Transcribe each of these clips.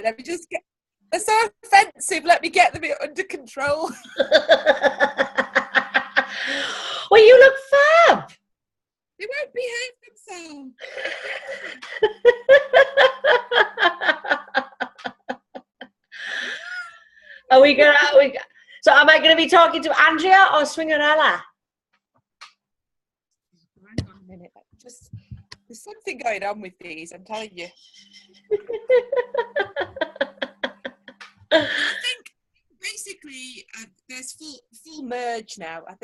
Let me just get. They're so offensive. Let me get them under control. Well, you look fab. They won't behave themselves. Are we gonna? So, am I going to be talking to Andrea or Swingerella? Hang on a minute. There's something going on with these. I'm telling you. I think basically there's full merge now. I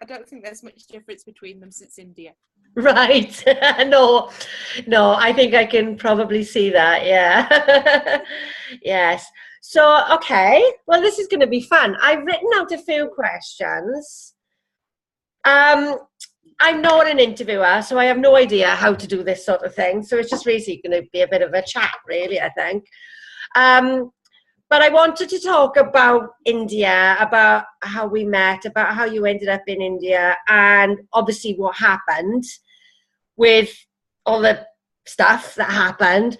don't think there's much difference between them since India. Right. No, I think I can probably see that. Yeah. Yes. So, okay. Well, this is going to be fun. I've written out a few questions. I'm not an interviewer, so I have no idea how to do this sort of thing. So it's just really going to be a bit of a chat, really, I think. But I wanted to talk about India, about how we met, about how you ended up in India, and obviously what happened with all the stuff that happened.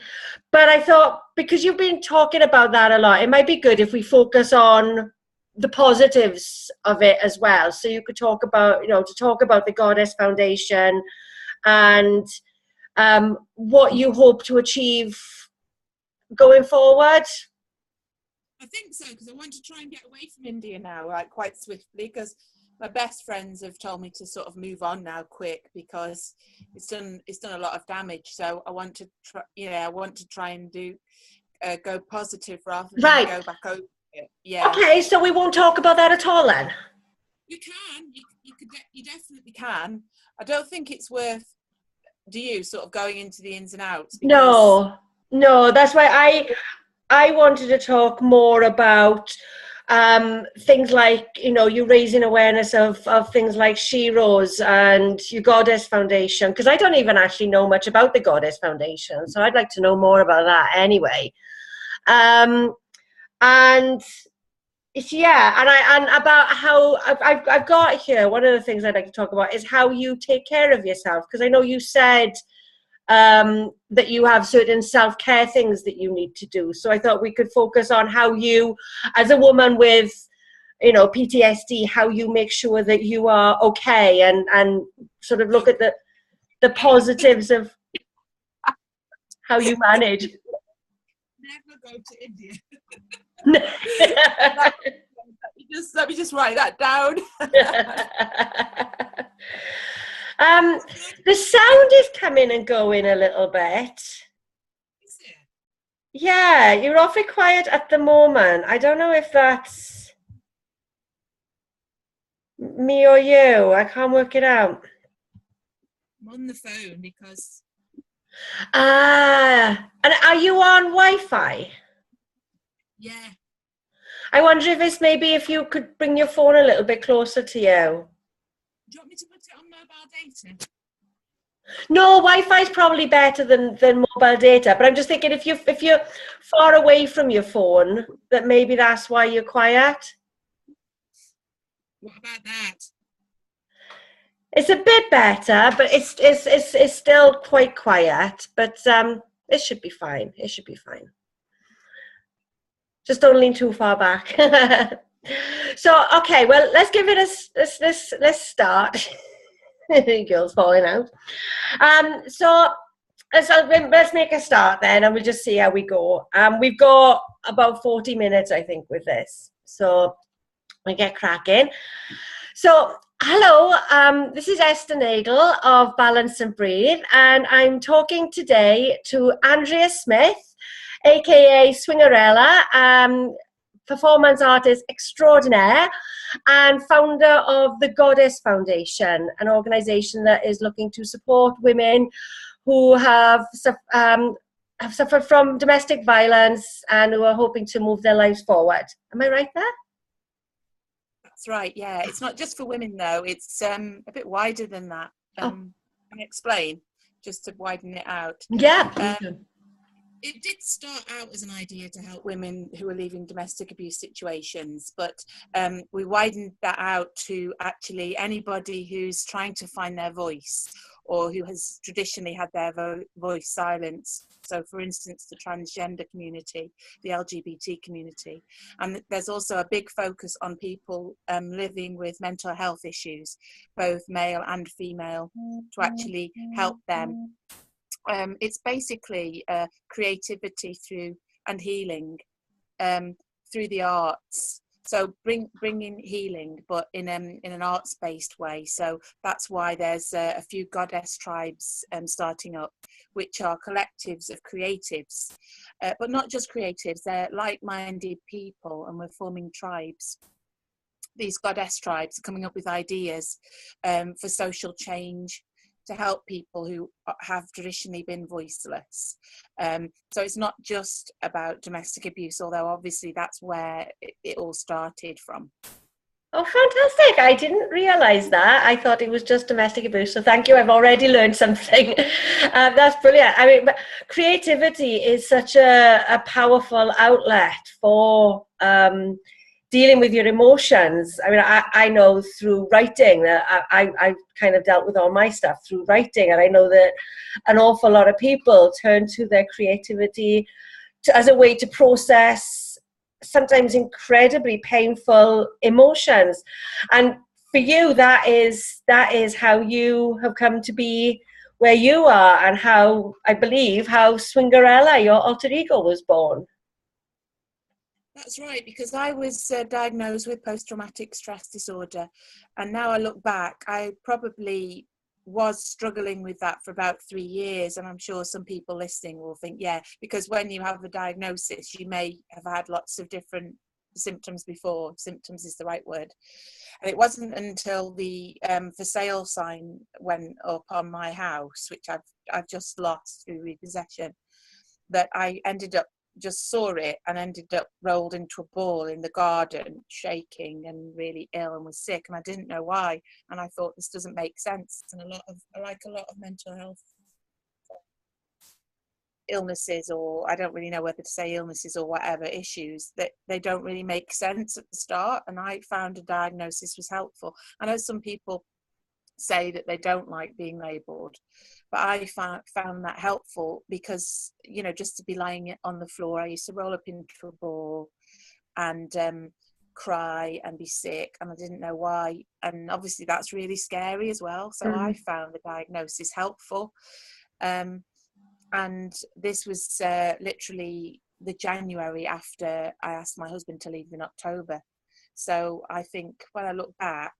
But I thought, because you've been talking about that a lot, it might be good if we focus on the positives of it as well. So you could talk about, the Goddess Foundation and what you hope to achieve going forward. I think so, because I want to try and get away from India now, like quite swiftly, because my best friends have told me to sort of move on now quick, because it's done a lot of damage. So I want to try and go positive rather than go back over it. Yeah. Okay, so we won't talk about that at all then. You can. You definitely can. I don't think it's worth. Do you sort of going into the ins and outs? No. That's why I wanted to talk more about things like, you raising awareness of things like Sheroes and your Goddess Foundation, because I don't even actually know much about the Goddess Foundation, so I'd like to know more about that anyway. And about how I've got here, one of the things I'd like to talk about is how you take care of yourself, because I know you said that you have certain self-care things that you need to do. So I thought we could focus on how you, as a woman with, PTSD, how you make sure that you are okay, and sort of look at the positives of how you manage. Never go to India. Let me just write that down. The sound is coming and going a little bit. Is it? Yeah, you're awfully quiet at the moment. I don't know if that's me or you. I can't work it out. I'm on the phone because... And are you on Wi-Fi? Yeah. I wonder if you could bring your phone a little bit closer to you. Do you want me to put it on mobile data? No, Wi-Fi is probably better than mobile data. But I'm just thinking, if you're far away from your phone, that maybe that's why you're quiet. What about that? It's a bit better, but it's still quite quiet. But it should be fine. It should be fine. Just don't lean too far back. So, okay, well, let's give it let's start. Girls falling out. So let's make a start then, and we'll just see how we go. We've got about 40 minutes, I think, with this. So we get cracking. So, hello, this is Esther Nagle of Balance and Breathe, and I'm talking today to Andrea Smith, aka Swingerella, performance artist extraordinaire and founder of the Goddess Foundation, an organization that is looking to support women who have suffered from domestic violence and who are hoping to move their lives forward. Am I right there? That's right, yeah. It's not just for women, though. It's a bit wider than that. Can I explain, just to widen it out? Yeah. It did start out as an idea to help women who are leaving domestic abuse situations, but we widened that out to actually anybody who's trying to find their voice or who has traditionally had their voice silenced. So, for instance, the transgender community, the LGBT community. And there's also a big focus on people living with mental health issues, both male and female, to actually help them. It's basically creativity through and healing through the arts. So bringing healing, but in an arts-based way. So that's why there's a few goddess tribes starting up, which are collectives of creatives, but not just creatives. They're like-minded people, and we're forming tribes. These goddess tribes are coming up with ideas for social change, to help people who have traditionally been voiceless. So it's not just about domestic abuse, although obviously that's where it all started from. Oh, fantastic. I didn't realise that. I thought it was just domestic abuse. So thank you. I've already learned something. That's brilliant. I mean, creativity is such a powerful outlet for dealing with your emotions. I mean, I know through writing that I've kind of dealt with all my stuff through writing. And I know that an awful lot of people turn to their creativity as a way to process sometimes incredibly painful emotions. And for you, that is how you have come to be where you are, and how, I believe, how Swingerella, your alter ego, was born. That's right, because I was diagnosed with post-traumatic stress disorder, and now I look back, I probably was struggling with that for about 3 years, and I'm sure some people listening will think, yeah, because when you have the diagnosis, you may have had lots of different symptoms before. Symptoms is the right word. And it wasn't until the for sale sign went up on my house, which I've just lost through repossession, that I ended up just saw it and ended up rolled into a ball in the garden, shaking and really ill, and was sick, and I didn't know why. And I thought, this doesn't make sense. And a lot of mental health illnesses, or I don't really know whether to say illnesses or whatever, issues, that they don't really make sense at the start. And I found a diagnosis was helpful. I know some people say that they don't like being labelled, but I found that helpful, because, you know, just to be lying on the floor, I used to roll up into a ball and cry and be sick, and I didn't know why. And obviously that's really scary as well. So I found the diagnosis helpful. And this was literally the January after I asked my husband to leave in October. So I think when I look back,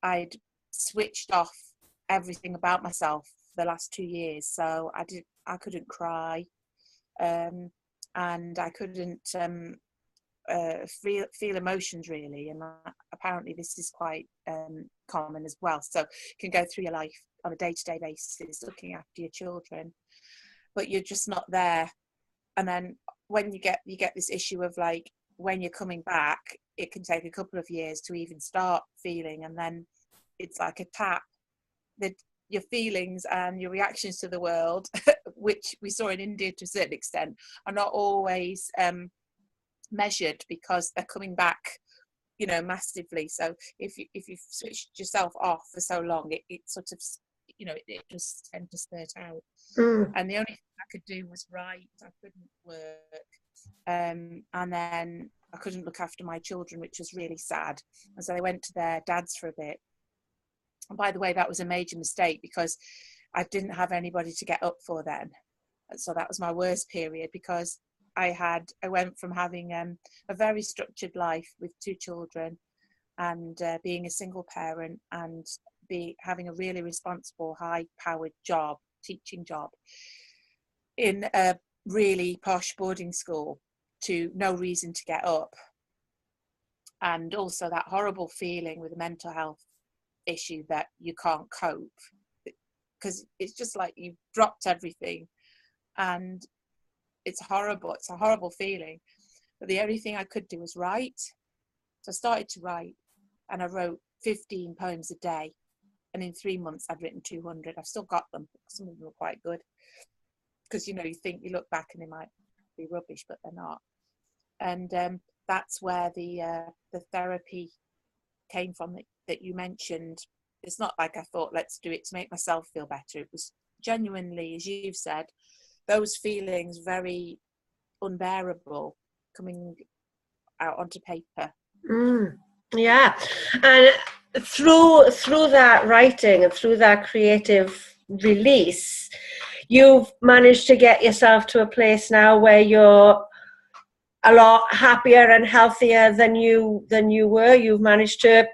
I'd switched off everything about myself for the last 2 years. So I couldn't cry, and I couldn't feel emotions really. And apparently this is quite common as well. So you can go through your life on a day-to-day basis looking after your children, but you're just not there. And then when you get this issue of, like, when you're coming back, it can take a couple of years to even start feeling, and then it's like a tap. That your feelings and your reactions to the world, which we saw in India to a certain extent, are not always measured, because they're coming back, you know, massively. So if you've switched yourself off for so long, it sort of, you know, it just tends to spurt out. And the only thing I could do was write. I couldn't work, and then I couldn't look after my children, which was really sad. And so they went to their dads for a bit. And by the way, that was a major mistake, because I didn't have anybody to get up for then. So that was my worst period, because I went from having a very structured life with 2 children, and being a single parent, and having a really responsible, high-powered job, teaching job, in a really posh boarding school, to no reason to get up. And also that horrible feeling with a mental health issue that you can't cope, because it's just like you've dropped everything, and it's horrible. It's a horrible feeling. But the only thing I could do was write. So I started to write, and I wrote 15 poems a day, and in 3 months I'd written 200. I've still got them. Some of them are quite good, because, you know, you think, you look back and they might be rubbish, but they're not. And that's where the therapy came from that you mentioned. it's not like I thought, let's do it to make myself feel better. It was genuinely, as you've said, those feelings very unbearable coming out onto paper. Yeah, and through that writing and through that creative release, you've managed to get yourself to a place now where you're a lot happier and healthier than you were. You've managed to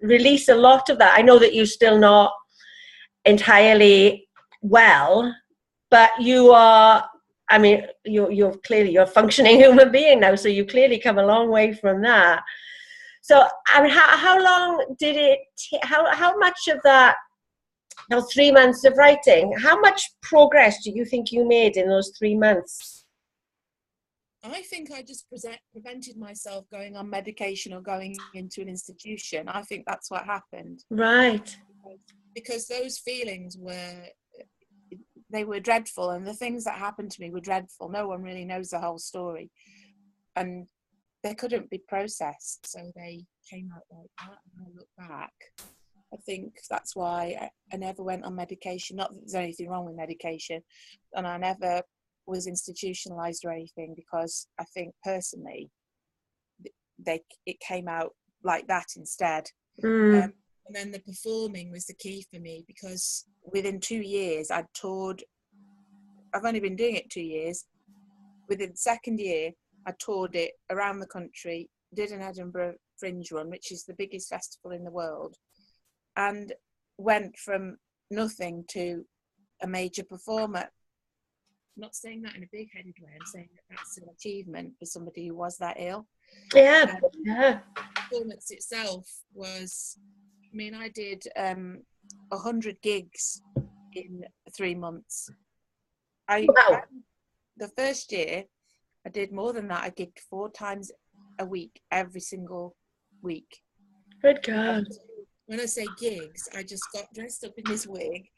release a lot of that. I know that you're still not entirely well, but you are. I mean, you're clearly a functioning human being now, so you clearly come a long way from that. So, I mean, how long did it? How much of that? Now, 3 months of writing. How much progress do you think you made in those 3 months? I think I just prevented myself going on medication or going into an institution. I think that's what happened. Right. Because those feelings were dreadful, and the things that happened to me were dreadful. No one really knows the whole story. And they couldn't be processed, so they came out like that. And I look back, I think that's why I never went on medication. Not that there's anything wrong with medication, and I never was institutionalized or anything, because I think personally it came out like that instead. And then the performing was the key for me, because within 2 years I'd toured. I've only been doing it 2 years. Within the second year I toured it around the country, did an Edinburgh Fringe run, which is the biggest festival in the world, and went from nothing to a major performer. I'm not saying that in a big-headed way. I'm saying that that's an achievement for somebody who was that ill. Yeah. The performance itself was, I mean, I did 100 gigs in 3 months. Wow. The first year, I did more than that. I gigged 4 times a week, every single week. Good God. When I say gigs, I just got dressed up in this wig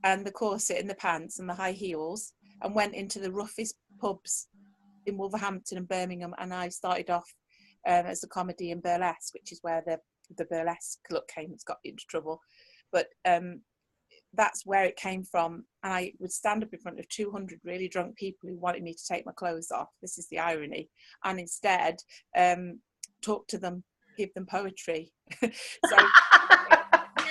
and the corset and the pants and the high heels, and went into the roughest pubs in Wolverhampton and Birmingham. And I started off as a comedy and burlesque, which is where the burlesque look came. It's got into trouble. But that's where it came from. And I would stand up in front of 200 really drunk people who wanted me to take my clothes off. This is the irony. And instead, talk to them, give them poetry. So...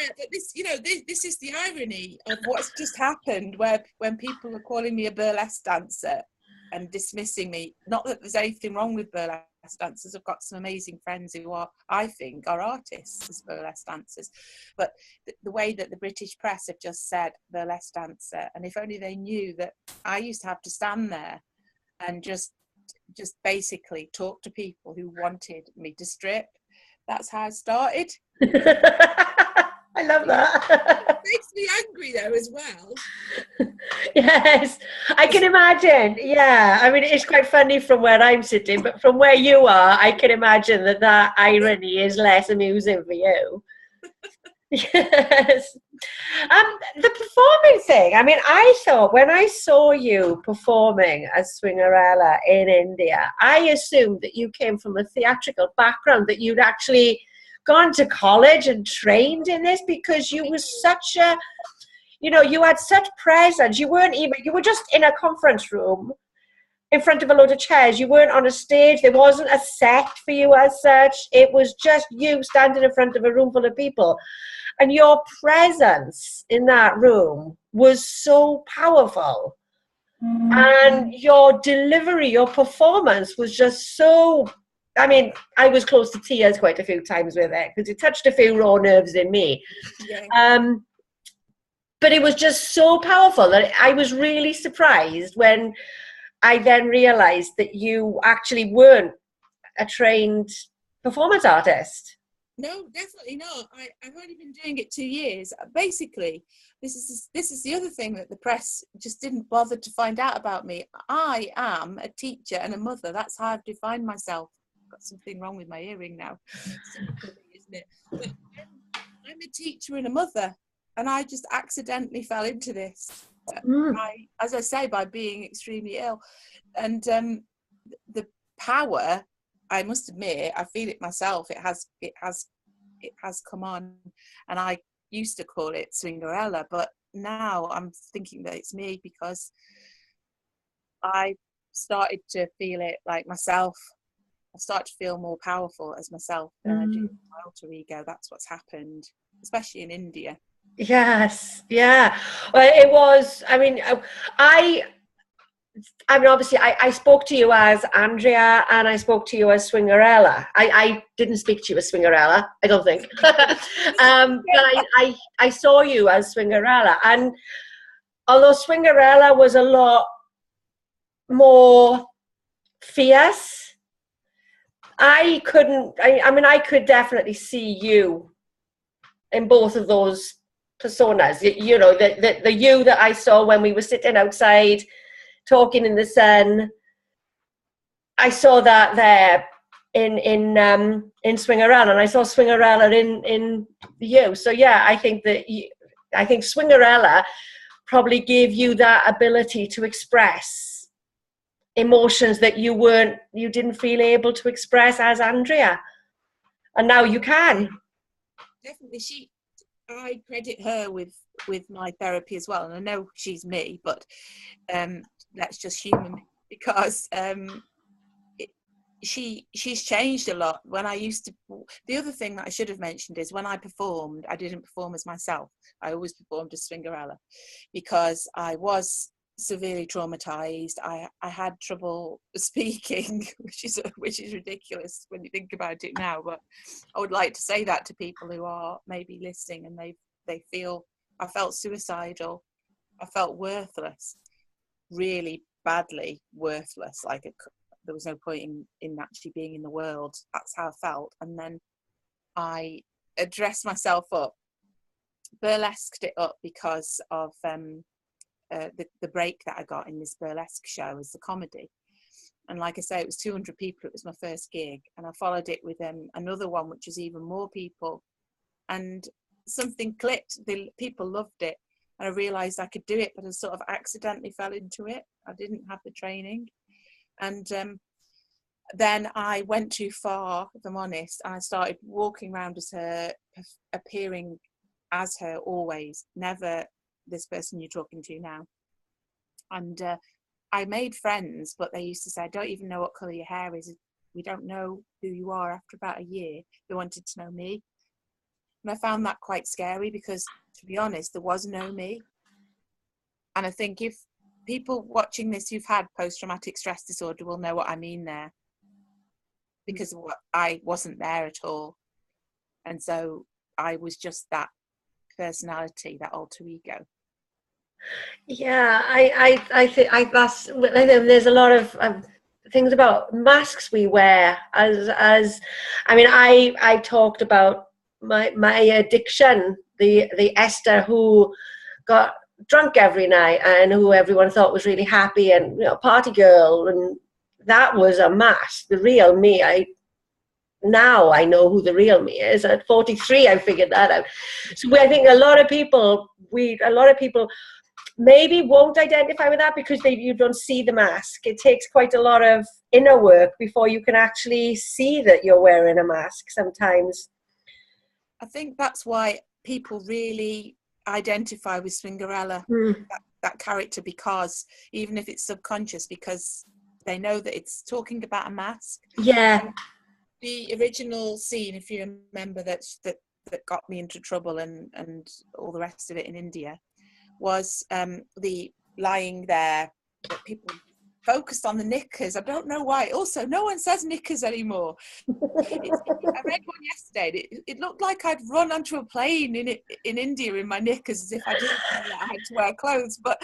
Yeah, but this is the irony of what's just happened, where when people are calling me a burlesque dancer and dismissing me. Not that there's anything wrong with burlesque dancers. I've got some amazing friends who I think are artists as burlesque dancers, but the way that the British press have just said burlesque dancer, and if only they knew that I used to have to stand there and just basically talk to people who wanted me to strip. That's how I started. I love that. It makes me angry though as well. Yes, I can imagine. Yeah, I mean, it's quite funny from where I'm sitting, but from where you are, I can imagine that irony is less amusing for you. Yes. The performing thing, I mean, I thought when I saw you performing as Swingerella in India, I assumed that you came from a theatrical background, that you'd actually gone to college and trained in this, because you were such a, you had such presence. You were just in a conference room in front of a load of chairs. You weren't on a stage. There wasn't a set for you as such. It was just you standing in front of a room full of people. And your presence in that room was so powerful. And your delivery, your performance was just so... I mean, I was close to tears quite a few times with it, because it touched a few raw nerves in me. Yeah. But it was just so powerful that I was really surprised when I then realised that you actually weren't a trained performance artist. No, definitely not. I've only been doing it 2 years. Basically, this is the other thing that the press just didn't bother to find out about me. I am a teacher and a mother. That's how I've defined myself. Got something wrong with my earring now, isn't it? But I'm a teacher and a mother, and I just accidentally fell into this. As I say, by being extremely ill, and the power, I must admit, I feel it myself. It has come on, and I used to call it Swingerella, but now I'm thinking that it's me because I started to feel it like myself. I started to feel more powerful as myself than I do my alter ego. That's what's happened, especially in India. Yes, yeah. Well, it was, I mean, obviously, I spoke to you as Andrea and I spoke to you as Swingerella. I didn't speak to you as Swingerella, I don't think. But I saw you as Swingerella. And although Swingerella was a lot more fierce, I mean, I could definitely see you in both of those personas. You know, the you that I saw when we were sitting outside talking in the sun, I saw that there in Swingerella, and I saw Swingerella in you. So yeah, I think Swingerella probably gave you that ability to express emotions that you didn't feel able to express as Andrea, and now you can. Definitely, I credit her with my therapy as well, and I know she's me, but that's just human, because she's changed a lot. When I used to, the other thing that I should have mentioned is when I performed, I didn't perform as myself. I always performed as Swingerella because I was severely traumatized. I had trouble speaking, which is ridiculous when you think about it now, but I would like to say that to people who are maybe listening and they feel, I felt suicidal, I felt worthless, really badly worthless, like there was no point in actually being in the world. That's how I felt. And then I dressed myself up, burlesqued it up because of the break that I got in this burlesque show as the comedy. And like I say, it was 200 people. It was my first gig, and I followed it with another one which was even more people, and something clicked. The people loved it, and I realized I could do it, but I sort of accidentally fell into it. I didn't have the training, and then I went too far, if I'm honest, and I started walking around as her, appearing as her always, never this person you're talking to now. And I made friends, but they used to say, I don't even know what colour your hair is. We don't know who you are. After about a year, they wanted to know me. And I found that quite scary because, to be honest, there was no me. And I think if people watching this who've had post-traumatic stress disorder will know what I mean there, because I wasn't there at all. And so I was just that personality, that alter ego. Yeah, I think there's a lot of things about masks we wear as I mean, I talked about my addiction, the Esther who got drunk every night and who everyone thought was really happy and, you know, party girl, and that was a mask. The real me, now I know who the real me is. At 43, I figured that out. So I think a lot of people maybe won't identify with that because you don't see the mask. It takes quite a lot of inner work before you can actually see that you're wearing a mask sometimes. I think that's why people really identify with Swingerella, that character, because even if it's subconscious, because they know that it's talking about a mask. Yeah. The original scene, if you remember, that got me into trouble and all the rest of it in India, was the lying there, that people focused on the knickers. I don't know why. Also, no one says knickers anymore. I read one yesterday. It looked like I'd run onto a plane in India in my knickers, as if I didn't know that I had to wear clothes. But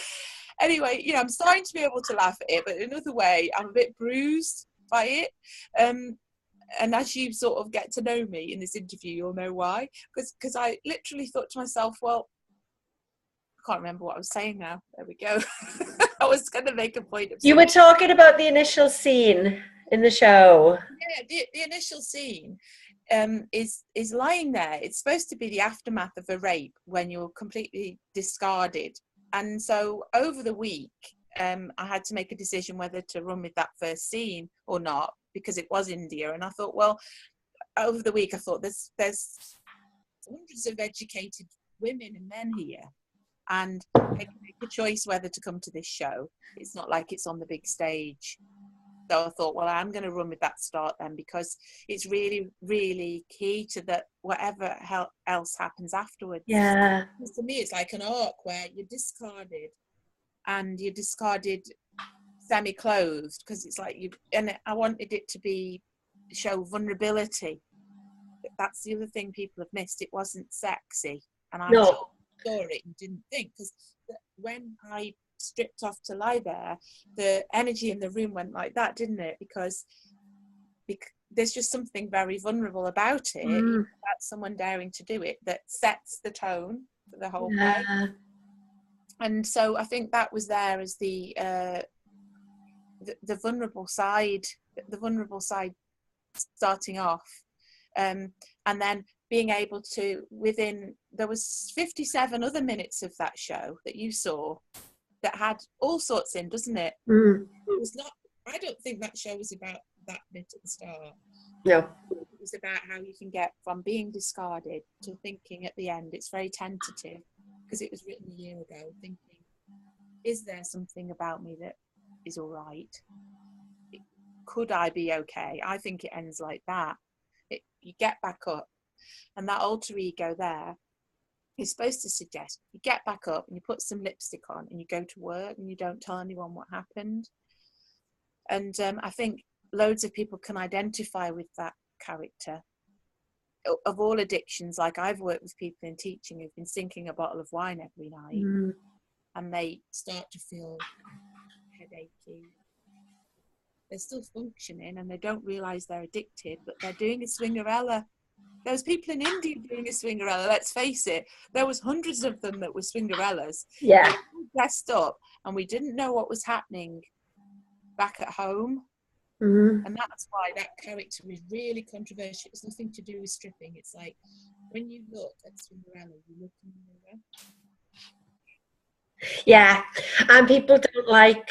anyway, you know, I'm starting to be able to laugh at it, but in another way, I'm a bit bruised by it. And as you sort of get to know me in this interview, you'll know why. Because I literally thought to myself, well, I can't remember what I was saying now. There we go. I was going to make a point of You were talking about the initial scene in the show. Yeah, the initial scene is lying there. It's supposed to be the aftermath of a rape when you're completely discarded. And so over the week, I had to make a decision whether to run with that first scene or not, because it was India. And I thought, well, over the week, I thought there's hundreds of educated women and men here, and they can make a choice whether to come to this show. It's not like it's on the big stage. So I thought, well, I'm going to run with that start then, because it's really, really key to that whatever else happens afterwards. Yeah. Because to me, it's like an arc where you're discarded, and you're discarded semi-clothed, because it's like and I wanted it to show vulnerability. That's the other thing people have missed. It wasn't sexy, and I saw it and didn't think, because when I stripped off to lie there, the energy in the room went like that, didn't it? Because there's just something very vulnerable about it. About someone daring to do it that sets the tone for the whole play. And so I think that was there as the vulnerable side, starting off, and then being able to, there was 57 other minutes of that show that you saw that had all sorts in, doesn't it? It was not, I don't think that show was about that bit at the start. No. It was about how you can get from being discarded to thinking at the end. It's very tentative, because it was written a year ago, thinking, is there something about me that is all right? Could I be okay? I think it ends like that. You get back up, and that alter ego there is supposed to suggest you get back up and you put some lipstick on and you go to work and you don't tell anyone what happened. And I think loads of people can identify with that character. Of all addictions, like I've worked with people in teaching who've been sinking a bottle of wine every night, and they start to feel headachy. They're still functioning and they don't realise they're addicted, but they're doing a Swingerella. There was people in India doing a Swingerella, let's face it. There was hundreds of them that were Swingerellas. Yeah. They were dressed up, and we didn't know what was happening back at home. And that's why that character is really controversial. It's nothing to do with stripping. It's like, when you look at Swingerella, you look in the mirror. Yeah, and people don't like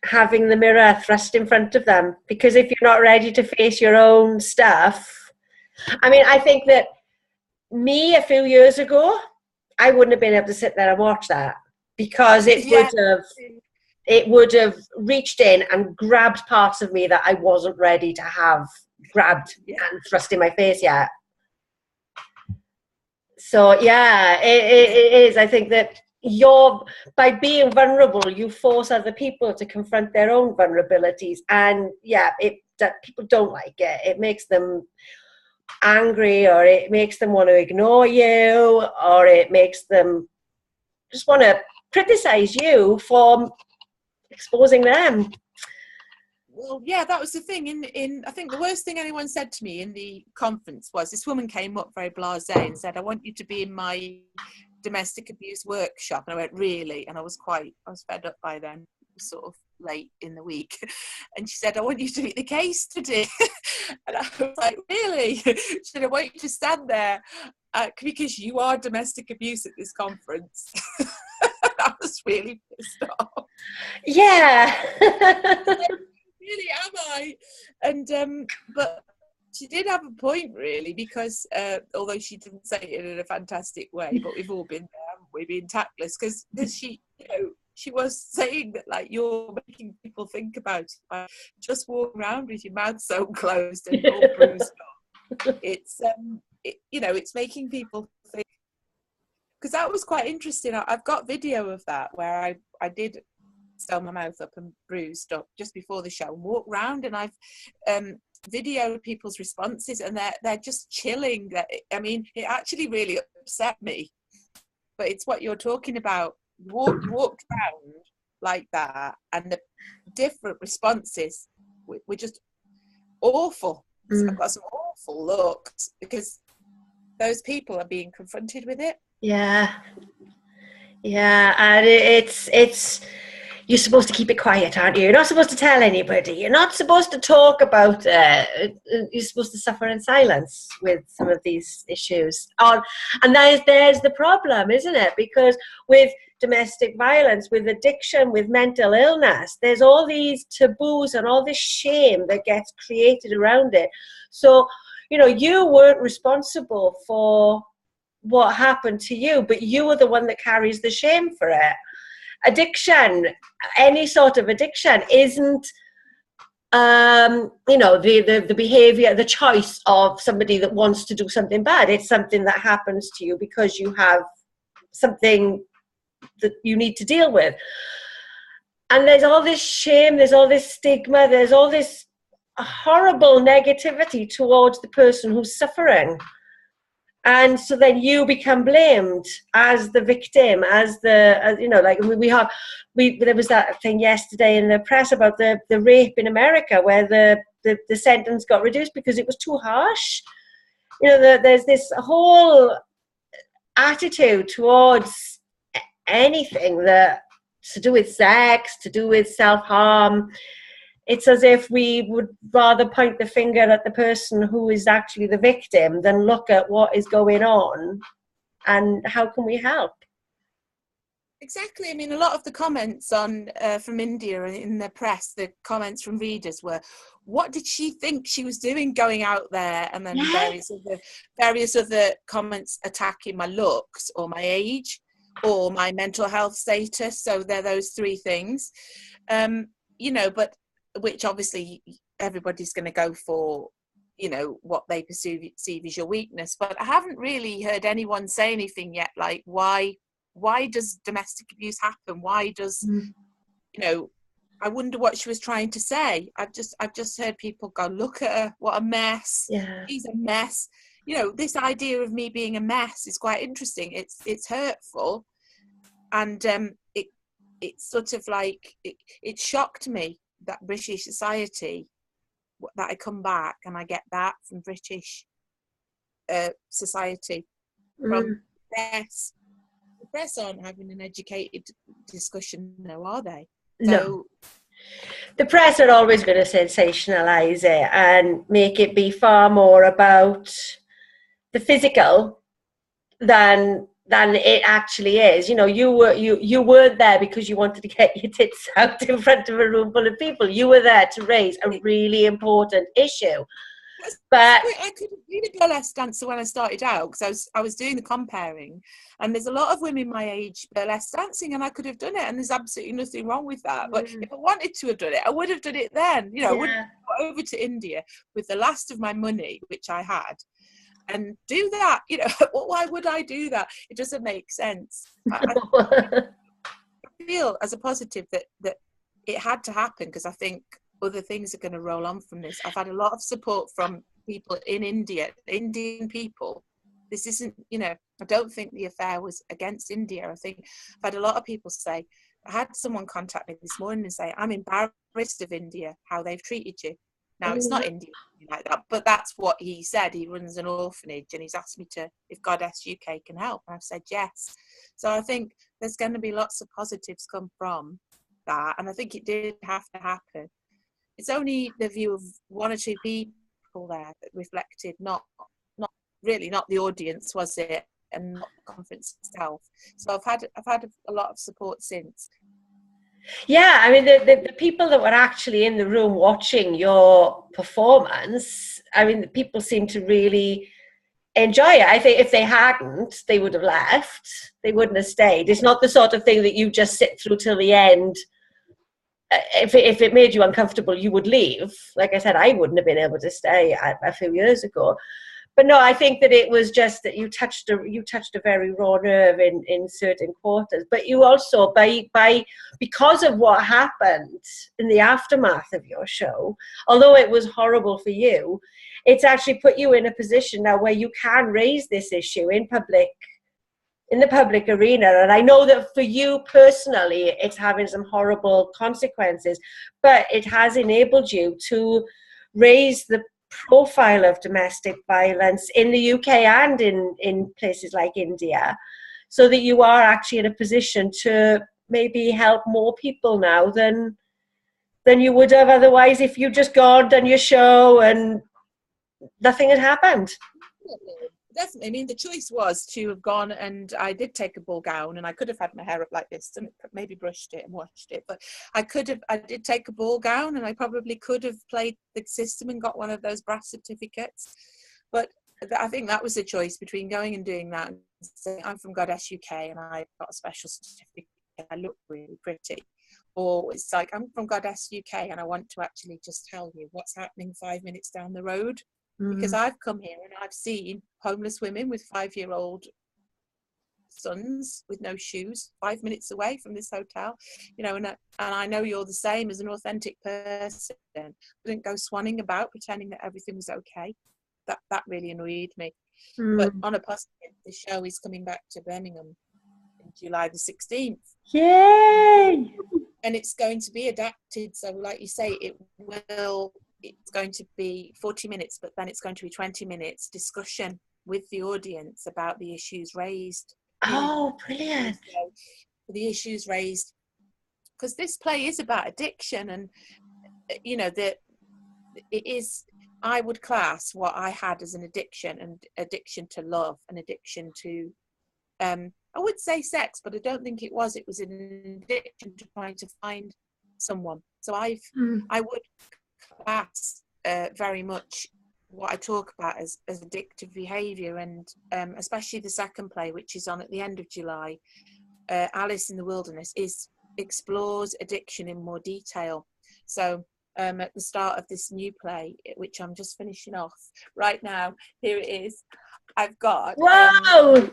having the mirror thrust in front of them, because if you're not ready to face your own stuff, I mean, I think that me a few years ago, I wouldn't have been able to sit there and watch that, because it would have reached in and grabbed parts of me that I wasn't ready to have grabbed and thrust in my face yet. So yeah, it is. I think that by being vulnerable, you force other people to confront their own vulnerabilities, and that people don't like it. It makes them angry, or it makes them want to ignore you, or it makes them just want to criticize you for exposing them. Well, yeah, that was the thing. In I think the worst thing anyone said to me in the conference was, this woman came up very blasé and said, I want you to be in my domestic abuse workshop. And I went, really? And I was fed up by then. It was sort of late in the week. And she said, I want you to meet the case today. And I was like, really? She said, I want you to stand there because you are domestic abuse at this conference. I was really pissed off. Yeah. Really am I? And but she did have a point, really, because although she didn't say it in a fantastic way, but we've all been there, haven't we, being tactless, because she, she was saying that, like, you're making people think about it by just walking around with your mouth so closed and all bruised up. It's it's making people think, because that was quite interesting. I've got video of that where I did sew my mouth up and bruised up just before the show and walk around, and I've videoed people's responses, and they're just chilling. I mean, it actually really upset me, but it's what you're talking about. Walked around like that, and the different responses were just awful. So I've got some awful looks because those people are being confronted with it. Yeah, and it's you're supposed to keep it quiet, aren't you? You're not supposed to tell anybody. You're not supposed to talk about you're supposed to suffer in silence with some of these issues. And there's the problem, isn't it? Because with domestic violence, with addiction, with mental illness, there's all these taboos and all this shame that gets created around it. So, you weren't responsible for what happened to you, but you are the one that carries the shame for it. Addiction, any sort of addiction, isn't the behavior, the choice of somebody that wants to do something bad. It's something that happens to you because you have something that you need to deal with. And there's all this shame, there's all this stigma, there's all this horrible negativity towards the person who's suffering. And so then you become blamed as the victim, as the, there was that thing yesterday in the press about the rape in America where the sentence got reduced because it was too harsh. There's this whole attitude towards anything that to do with sex, to do with self-harm. It's as if we would rather point the finger at the person who is actually the victim than look at what is going on and how can we help. Exactly. I mean, a lot of the comments on from India in the press, the comments from readers were, what did she think she was doing going out there? And then various other comments attacking my looks or my age or my mental health status. So they're those three things, but which obviously everybody's going to go for, what they perceive as your weakness. But I haven't really heard anyone say anything yet, like why does domestic abuse happen? Why does, I wonder what she was trying to say. I've just heard people go, look at her, what a mess. Yeah. She's a mess. This idea of me being a mess is quite interesting. It's hurtful. And it's sort of like, it shocked me that British society, that I come back and I get that from British society, from press. The press aren't having an educated discussion now, are they? No. The press are always going to sensationalise it and make it be far more about the physical than it actually is. You weren't there because you wanted to get your tits out in front of a room full of people. You were there to raise a really important issue. But I couldn't be a burlesque dancer when I started out because I was doing the comparing, and there's a lot of women my age burlesque dancing, and I could have done it, and there's absolutely nothing wrong with that. But if I wanted to have done it, I would have done it then. I would have gone over to India with the last of my money, which I had, and do that. Why would I do that? It doesn't make sense. I feel as a positive that it had to happen because I think other things are going to roll on from this. I've had a lot of support from people in India, Indian people. This isn't, I don't think the affair was against India. I think I've had a lot of people say, I had someone contact me this morning and say, I'm embarrassed of India, how they've treated you. Now, it's not India like that, but that's what he said. He runs an orphanage and he's asked me if Goddess UK can help. And I've said yes. So I think there's going to be lots of positives come from that. And I think it did have to happen. It's only the view of one or two people there that reflected, not the audience, was it, and not the conference itself. So I've had a lot of support since. Yeah, I mean the people that were actually in the room watching your performance, I mean, the people seem to really enjoy it. I think if they hadn't, they would have left. They wouldn't have stayed. It's not the sort of thing that you just sit through till the end. If it made you uncomfortable, you would leave. Like I said, I wouldn't have been able to stay a few years ago. But no, I think that it was just that you touched a very raw nerve in certain quarters. But you also, because of what happened in the aftermath of your show, although it was horrible for you, it's actually put you in a position now where you can raise this issue in the public arena. And I know that for you personally, it's having some horrible consequences, but it has enabled you to raise the profile of domestic violence in the UK and in places like India, so that you are actually in a position to maybe help more people now than you would have otherwise if you'd just gone, done your show and nothing had happened. Definitely. I mean, the choice was to have gone, and I did take a ball gown, and I could have had my hair up like this and maybe brushed it and washed it, but I did take a ball gown, and I probably could have played the system and got one of those brass certificates. But I think that was a choice between going and doing that and saying, I'm from Goddess UK and I got a special certificate, I look really pretty. Or it's like, I'm from Goddess UK and I want to actually just tell you what's happening 5 minutes down the road. Because I've come here and I've seen homeless women with 5-year-old sons with no shoes 5 minutes away from this hotel, you know, and I know you're the same as an authentic person. I didn't go swanning about pretending that everything was okay. That really annoyed me. But on a positive, the show is coming back to Birmingham in July the 16th. Yay! And it's going to be adapted, so like you say, it's going to be 40 minutes, but then it's going to be 20 minutes discussion with the audience about the issues raised. Oh, brilliant. So, the issues raised, because this play is about addiction, and you know that it is, I would class what I had as an addiction, and addiction to love, and addiction to I would say sex, but I don't think it was an addiction to trying to find someone. So I would class very much what I talk about as addictive behaviour, and especially the second play, which is on at the end of July, Alice in the Wilderness, explores addiction in more detail. So at the start of this new play, which I'm just finishing off right now, here it is. I've got Whoa!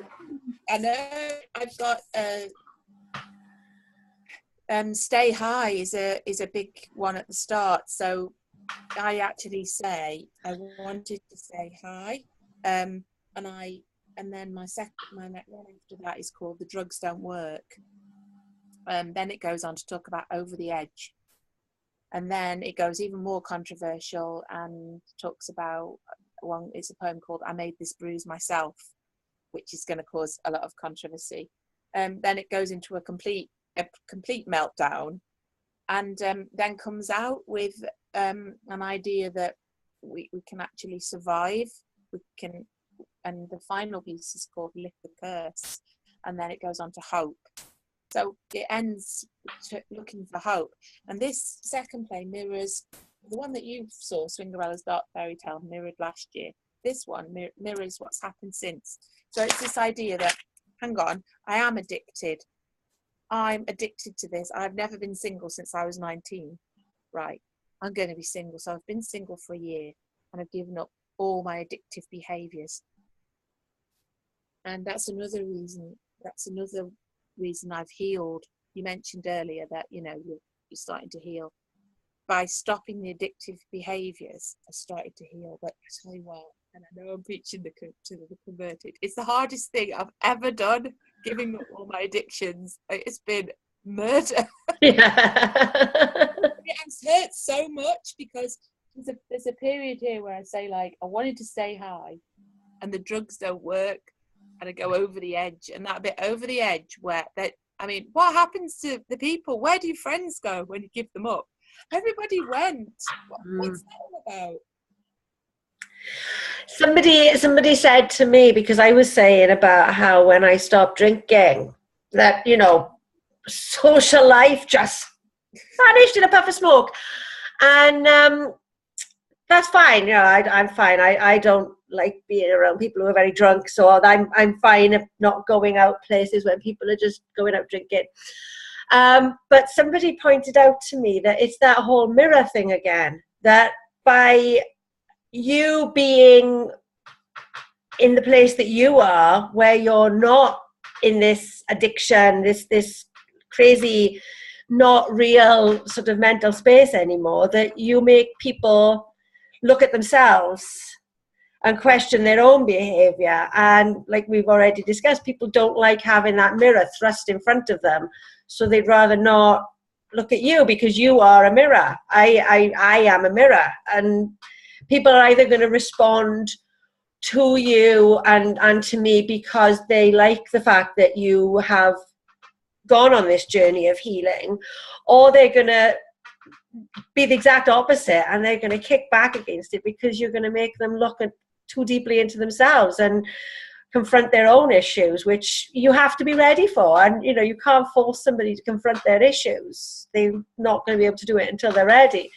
I know I've got Stay High is a big one at the start. So I actually say I wanted to say hi, and then my next one after that is called The Drugs Don't Work. Then it goes on to talk about Over the Edge, and then it goes even more controversial and talks about one. It's a poem called I Made This Bruise Myself, which is going to cause a lot of controversy. Then it goes into a complete meltdown, and then comes out with an idea that we can actually survive. We can, and the final piece is called Lift the Curse, and then it goes on to hope. So it ends looking for hope. And this second play mirrors the one that you saw, Swingerella's Dark Fairy Tale, mirrored last year. This one mirrors what's happened since. So it's this idea that, hang on, I am addicted. I'm addicted to this. I've never been single since I was 19. Right, I'm going to be single. So I've been single for a year and I've given up all my addictive behaviours. And that's another reason I've healed. You mentioned earlier that, you know, you're starting to heal. By stopping the addictive behaviours, I started to heal. But I tell you what, and I know I'm preaching to the converted, it's the hardest thing I've ever done, giving up all my addictions. It's been murder. Yeah. It hurts so much, because there's a period here where I say, like, I wanted to say hi and the drugs don't work and I go over the edge, and that bit over the edge where that, I mean, what happens to the people? Where do your friends go when you give them up? Everybody went. What's that all about? Somebody said to me, because I was saying about how when I stopped drinking, that, you know, social life just vanished in a puff of smoke. And that's fine. You know, I'm fine. I don't like being around people who are very drunk, so I'm fine of not going out places when people are just going out drinking. But somebody pointed out to me that it's that whole mirror thing again, that by you being in the place that you are, where you're not in this addiction, this crazy, not real sort of mental space anymore, that you make people look at themselves and question their own behavior. And like we've already discussed, people don't like having that mirror thrust in front of them, so they'd rather not look at you, because you are a mirror. I am a mirror, and people are either going to respond to you and to me because they like the fact that you have gone on this journey of healing, or they're going to be the exact opposite and they're going to kick back against it because you're going to make them look too deeply into themselves and confront their own issues, which you have to be ready for. And, you know, you can't force somebody to confront their issues. They're not going to be able to do it until they're ready.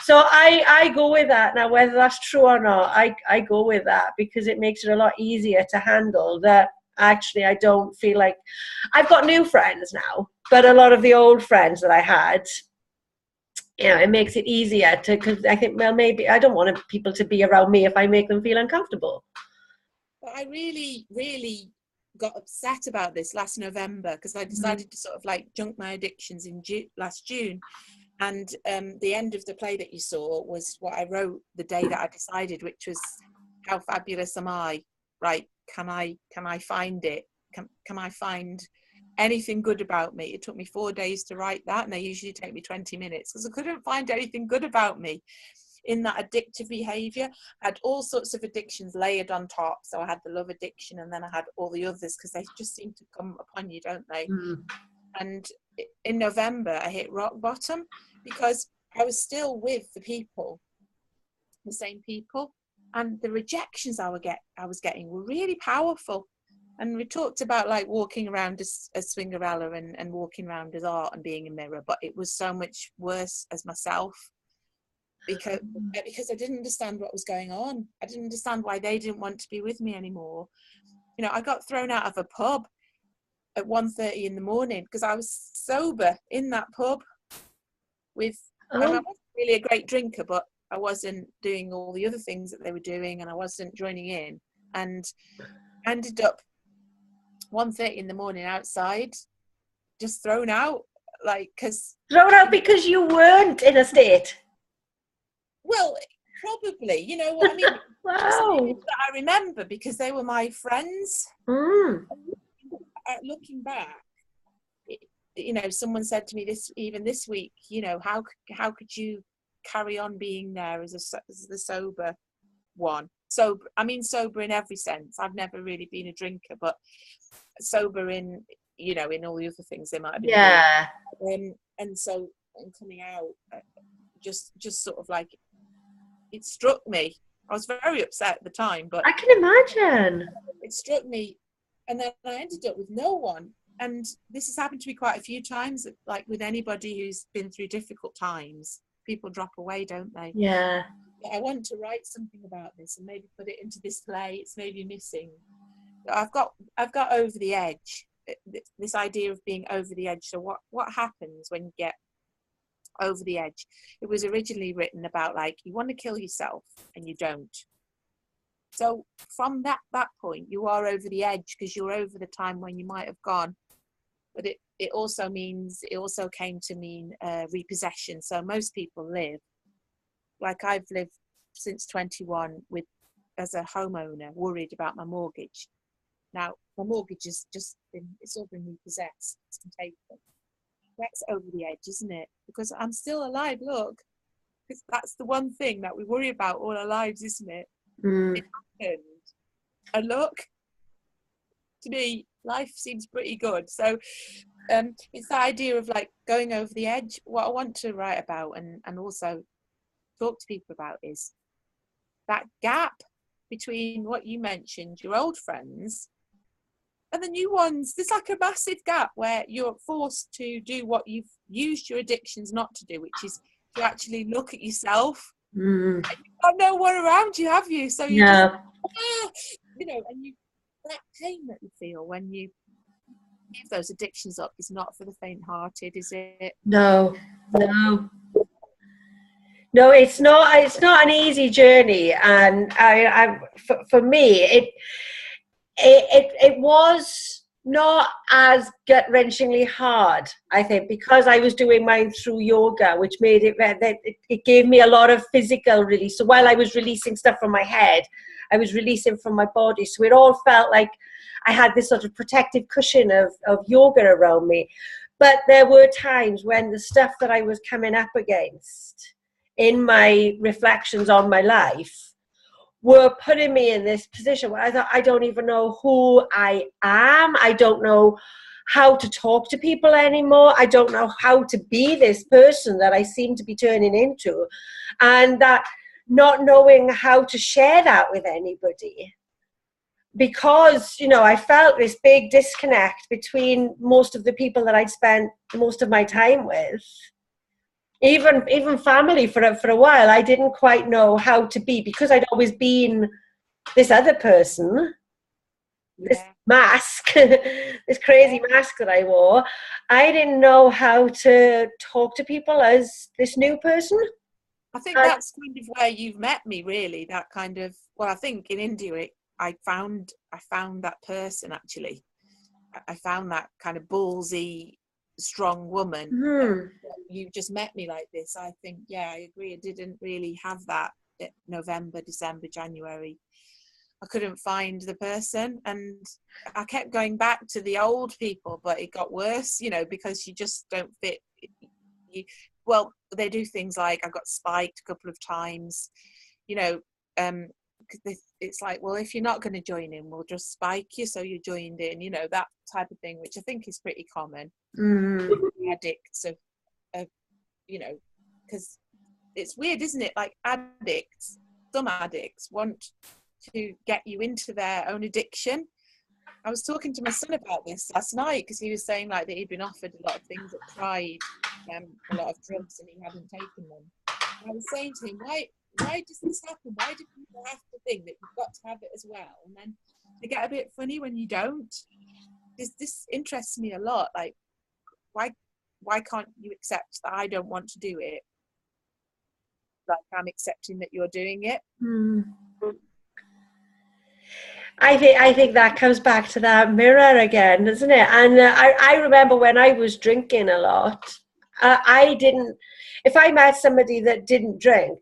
So I go with that. Now, whether that's true or not, I go with that because it makes it a lot easier to handle that. Actually, I don't feel like I've got new friends now, but a lot of the old friends that I had, you know, it makes it easier to, because I think, well, maybe I don't want people to be around me if I make them feel uncomfortable. But I really, really got upset about this last November because I decided to sort of like junk my addictions in last June. And the end of the play that you saw was what I wrote the day that I decided, which was, how fabulous am I? Right? Can I find it? Can I find anything good about me? It took me 4 days to write that, and they usually take me 20 minutes because I couldn't find anything good about me in that addictive behavior. I had all sorts of addictions layered on top. So I had the love addiction, and then I had all the others because they just seem to come upon you, don't they? And in November, I hit rock bottom because I was still with the same people, and the rejections I was getting were really powerful. And we talked about like walking around as Swingerella and walking around as art and being a mirror, but it was so much worse as myself because I didn't understand what was going on. I didn't understand why they didn't want to be with me anymore. You know, I got thrown out of a pub at 1:30 in the morning because I was sober in that pub with, I wasn't really a great drinker, but I wasn't doing all the other things that they were doing, and I wasn't joining in, and ended up 1:30 in the morning outside, just thrown out, like, thrown out because you weren't in a state. Well, probably, you know what I mean. Wow. I remember because they were my friends. Looking back, you know, someone said to me this week, you know, how could you carry on being there as the sober one? Sober, I mean sober in every sense. I've never really been a drinker, but sober in, you know, in all the other things they might have been doing. And so, and coming out, just sort of like, it struck me. I was very upset at the time, but I can imagine. It struck me, and then I ended up with no one. And this has happened to me quite a few times, like with anybody who's been through difficult times. People drop away, don't they? Yeah. I want to write something about this and maybe put it into this play. It's maybe missing. I've got over the edge. This idea of being over the edge. So what happens when you get over the edge? It was originally written about like you want to kill yourself and you don't. So from that point, you are over the edge because you're over the time when you might have gone. But it also came to mean repossession. So most people live, like I've lived since 21 as a homeowner, worried about my mortgage. Now my mortgage has it's all been repossessed. It's been taken. That's over the edge, isn't it? Because I'm still alive. Look, because that's the one thing that we worry about all our lives, isn't it? It happened. And look, to me, life seems pretty good. So it's the idea of like going over the edge. What I want to write about and also talk to people about is that gap between what you mentioned, your old friends, and the new ones. There's like a massive gap where you're forced to do what you've used your addictions not to do, which is to actually look at yourself. You've got no one around you, have you? So you just, you know, and that pain that you feel when you give those addictions up is not for the faint-hearted, is it? No, it's not. It's not an easy journey, and for me, it was not as gut-wrenchingly hard, I think, because I was doing mine through yoga, which made it gave me a lot of physical release. So while I was releasing stuff from my head, I was releasing from my body. So it all felt like I had this sort of protective cushion of yoga around me. But there were times when the stuff that I was coming up against in my reflections on my life were putting me in this position where I thought, I don't even know who I am. I don't know how to talk to people anymore. I don't know how to be this person that I seem to be turning into. And that not knowing how to share that with anybody. Because, you know, I felt this big disconnect between most of the people that I'd spent most of my time with. even family for a while, I didn't quite know how to be, because I'd always been this other person, this mask, this crazy mask that I wore. I didn't know how to talk to people as this new person. I think that's kind of where you've met me, really. That kind of, well, I think in India, I found that person, actually. I found that kind of ballsy, strong woman. You just met me like this. I think, yeah, I agree. I didn't really have that November, December, January. I couldn't find the person, and I kept going back to the old people, but it got worse, you know, because you just don't fit. Well, they do things like, I got spiked a couple of times, you know. It's like, well, if you're not going to join in, we'll just spike you so you joined in, you know, that type of thing, which I think is pretty common. Addicts of you know, because it's weird, isn't it? Like some addicts want to get you into their own addiction. I was talking to my son about this last night, because he was saying like that he'd been offered a lot of things at Pride, a lot of drugs, and he hadn't taken them. And I was saying to him, why does this happen? Why do people have to think that you've got to have it as well? And then they get a bit funny when you don't. This interests me a lot. Like, why can't you accept that I don't want to do it? Like, I'm accepting that you're doing it. I think that comes back to that mirror again, doesn't it? And I remember when I was drinking a lot, I didn't, if I met somebody that didn't drink,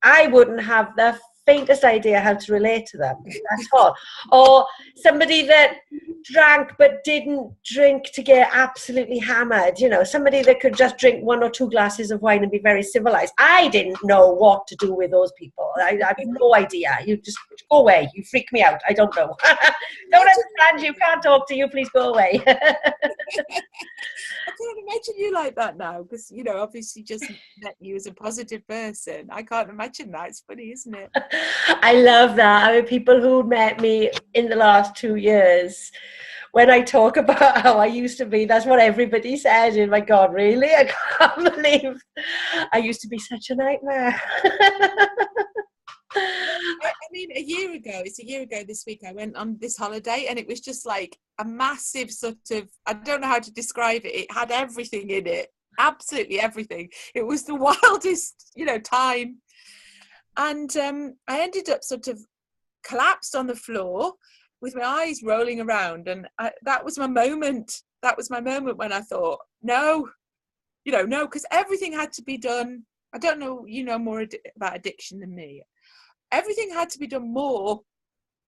I wouldn't have the faintest idea how to relate to them at all. Or somebody that drank but didn't drink to get absolutely hammered, you know, somebody that could just drink 1 or 2 glasses of wine and be very civilized. I didn't know what to do with those people. I have no idea. You just go away. You freak me out. I don't know. Don't understand you. Can't talk to you. Please go away. I can't imagine you like that now, because, you know, obviously just met you as a positive person. I can't imagine that. It's funny, isn't it? I love that. I mean, people who met me in the last 2 years, when I talk about how I used to be, that's what everybody says. Oh my God, really? I can't believe I used to be such a nightmare. I mean, it's a year ago this week, I went on this holiday, and it was just like a massive sort of, I don't know how to describe it. It had everything in it, absolutely everything. It was the wildest, you know, time. And I ended up sort of collapsed on the floor with my eyes rolling around. And that was my moment. That was my moment when I thought, no, you know, no, because everything had to be done. I don't know, you know more about addiction than me. Everything had to be done more.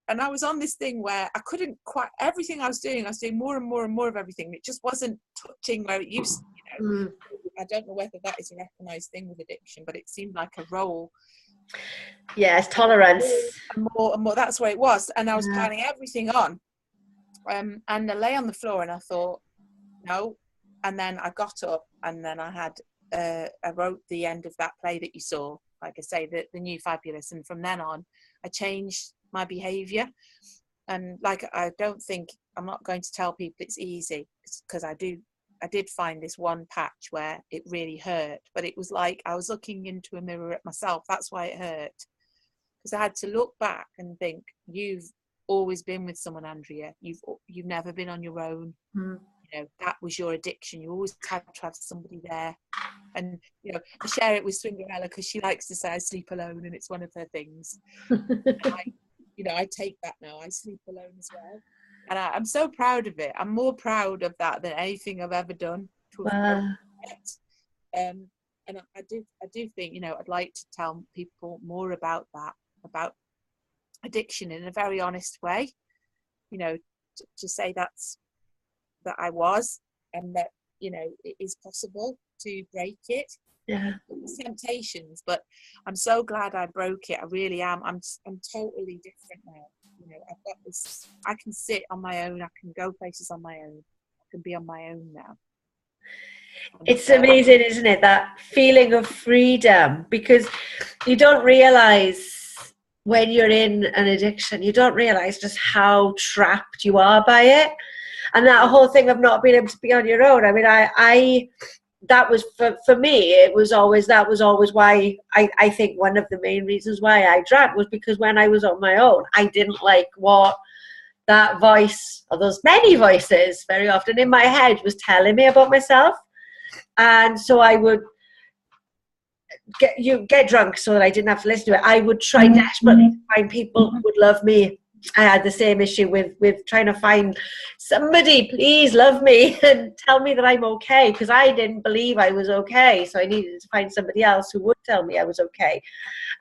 And I was on this thing where I couldn't quite, everything I was doing more and more and more of everything. It just wasn't touching where it used to, you know. I don't know whether that is a recognised thing with addiction, but it seemed like a role. Yes, tolerance. And more, that's where it was. And I was piling everything on. And I lay on the floor and I thought, no. And then I got up, and then I wrote the end of that play that you saw, like I say, the New Fabulous. And from then on, I changed my behaviour. And like, I'm not going to tell people it's easy, because I did find this one patch where it really hurt, but it was like I was looking into a mirror at myself. That's why it hurt, because I had to look back and think, you've always been with someone, Andrea. You've never been on your own. You know, that was your addiction. You always had to have somebody there. And, you know, I share it with Swingerella, because she likes to say I sleep alone, and it's one of her things. I take that now. I sleep alone as well. And I'm so proud of it. I'm more proud of that than anything I've ever done. And I do think, you know, I'd like to tell people more about that, about addiction, in a very honest way. You know, to say that I was, and that, you know, it is possible to break it. Yeah. Temptations, but I'm so glad I broke it. I really am. I'm totally different now. You know, I've got this, I can sit on my own, I can go places on my own, I can be on my own now. It's amazing, isn't it, that feeling of freedom, because you don't realize when you're in an addiction, you don't realize just how trapped you are by it. And that whole thing of not being able to be on your own. I mean, that was for me, that was always why I think one of the main reasons why I drank was because when I was on my own, I didn't like what that voice, or those many voices very often in my head, was telling me about myself. And so I would get drunk so that I didn't have to listen to it. I would try desperately to find people who would love me. I had the same issue with trying to find somebody, please love me and tell me that I'm okay, because I didn't believe I was okay. So I needed to find somebody else who would tell me I was okay.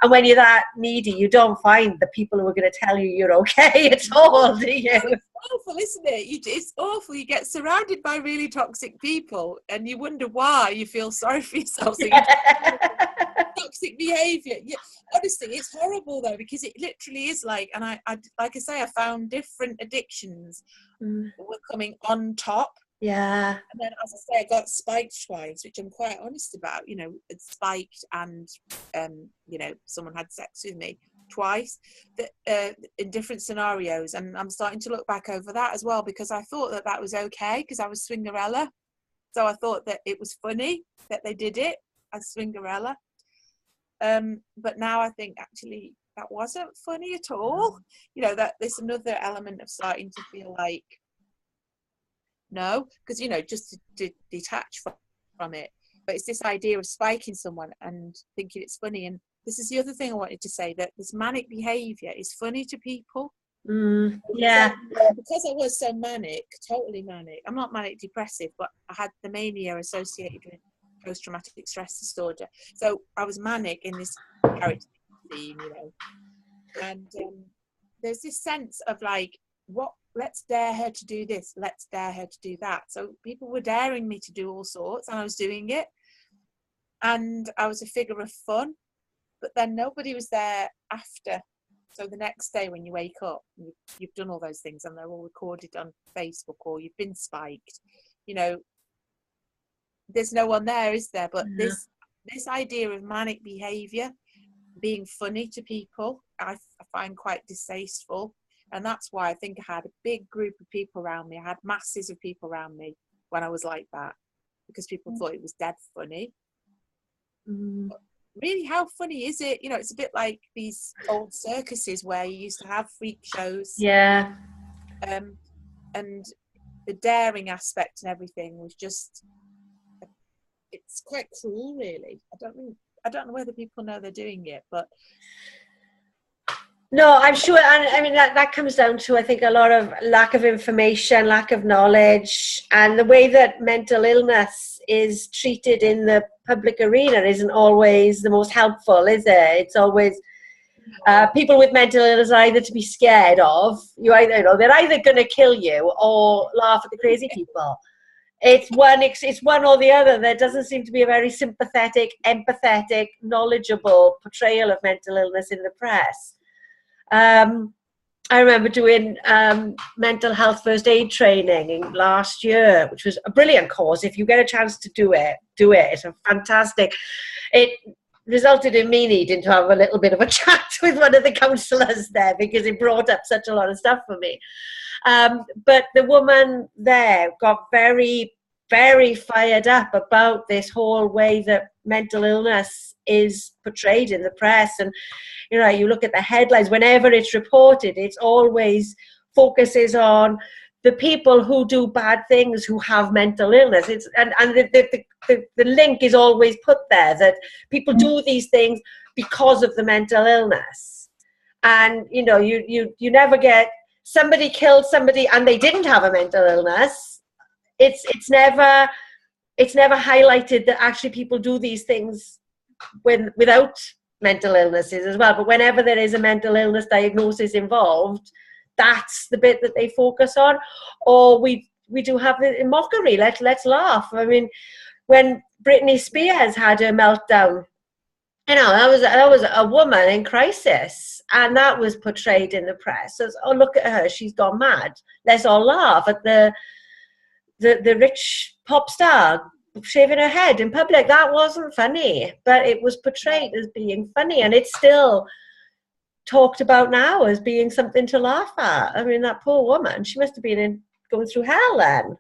And when you're that needy, you don't find the people who are going to tell you you're okay at all, do you? It's awful, isn't it? It's awful. You get surrounded by really toxic people and you wonder why. You feel sorry for yourself. So toxic behaviour. Yeah, honestly, it's horrible though, because it literally is like, and I like I say, I found different addictions were coming on top. Yeah. And then, as I say, I got spiked twice, which I'm quite honest about. You know, it's spiked, and you know, someone had sex with me twice, in different scenarios. And I'm starting to look back over that as well, because I thought that was okay, because I was Swingerella. So I thought that it was funny that they did it as Swingerella. But now I think actually that wasn't funny at all. You know, that there's another element of starting to feel like, no, because, you know, just to detach from it. But it's this idea of spiking someone and thinking it's funny. And this is the other thing I wanted to say, that this manic behaviour is funny to people. Yeah. Because I was so manic, totally manic. I'm not manic depressive, but I had the mania associated with post-traumatic stress disorder. So I was manic in this character scene, you know. And there's this sense of like, let's dare her to do this, let's dare her to do that. So people were daring me to do all sorts, and I was doing it. And I was a figure of fun, but then nobody was there after. So the next day when you wake up, you've done all those things and they're all recorded on Facebook, or you've been spiked, you know, there's no one there, is there? But this idea of manic behaviour being funny to people, I find quite distasteful. And that's why I think I had a big group of people around me. I had masses of people around me when I was like that, because people thought it was dead funny. But really, how funny is it? You know, it's a bit like these old circuses where you used to have freak shows. Yeah. And the daring aspect and everything was just, it's quite cruel, really. I don't know whether people know they're doing it, but no, I'm sure. And I mean, that comes down to, I think, a lot of lack of information, lack of knowledge, and the way that mental illness is treated in the public arena isn't always the most helpful, is it? It's always people with mental illness are either to be scared of. They're either going to kill you or laugh at the crazy people. It's one or the other. There doesn't seem to be a very sympathetic, empathetic, knowledgeable portrayal of mental illness in the press. I remember doing mental health first aid training last year, which was a brilliant course. If you get a chance to do it. It's a fantastic. It resulted in me needing to have a little bit of a chat with one of the counsellors there, because it brought up such a lot of stuff for me. But the woman there got very, very fired up about this whole way that mental illness is portrayed in the press. And, you know, you look at the headlines, whenever it's reported, it's always focuses on the people who do bad things, who have mental illness. And the link is always put there, that people do these things because of the mental illness. And, you know, you never get somebody killed somebody and they didn't have a mental illness. It's never highlighted that actually people do these things without mental illnesses as well. But whenever there is a mental illness diagnosis involved, that's the bit that they focus on. Or we do have the mockery. Let's laugh. I mean, when Britney Spears had her meltdown, you know, that was a woman in crisis, and that was portrayed in the press as, oh, look at her, she's gone mad. Let's all laugh at the rich pop star shaving her head in public. That wasn't funny, but it was portrayed as being funny, and it's still talked about now as being something to laugh at. I mean, that poor woman, she must have been going through hell then.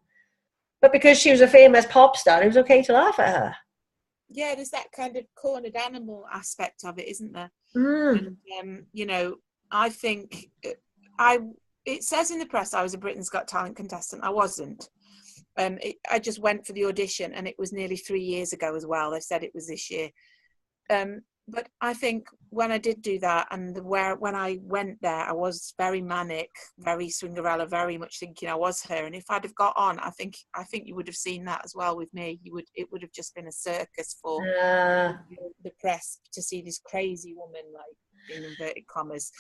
But because she was a famous pop star, it was okay to laugh at her. Yeah, there's that kind of cornered animal aspect of it, isn't there? Mm. And you know, I think I it says in the press I was a Britain's Got Talent contestant. I wasn't. I just went for the audition, and it was nearly 3 years ago as well. They said it was this year. But I think when I did do that, and when I went there, I was very manic, very Swingerella, very much thinking I was her. And if I'd have got on, I think you would have seen that as well with me. It would have just been a circus for the press to see this crazy woman, like in inverted commas.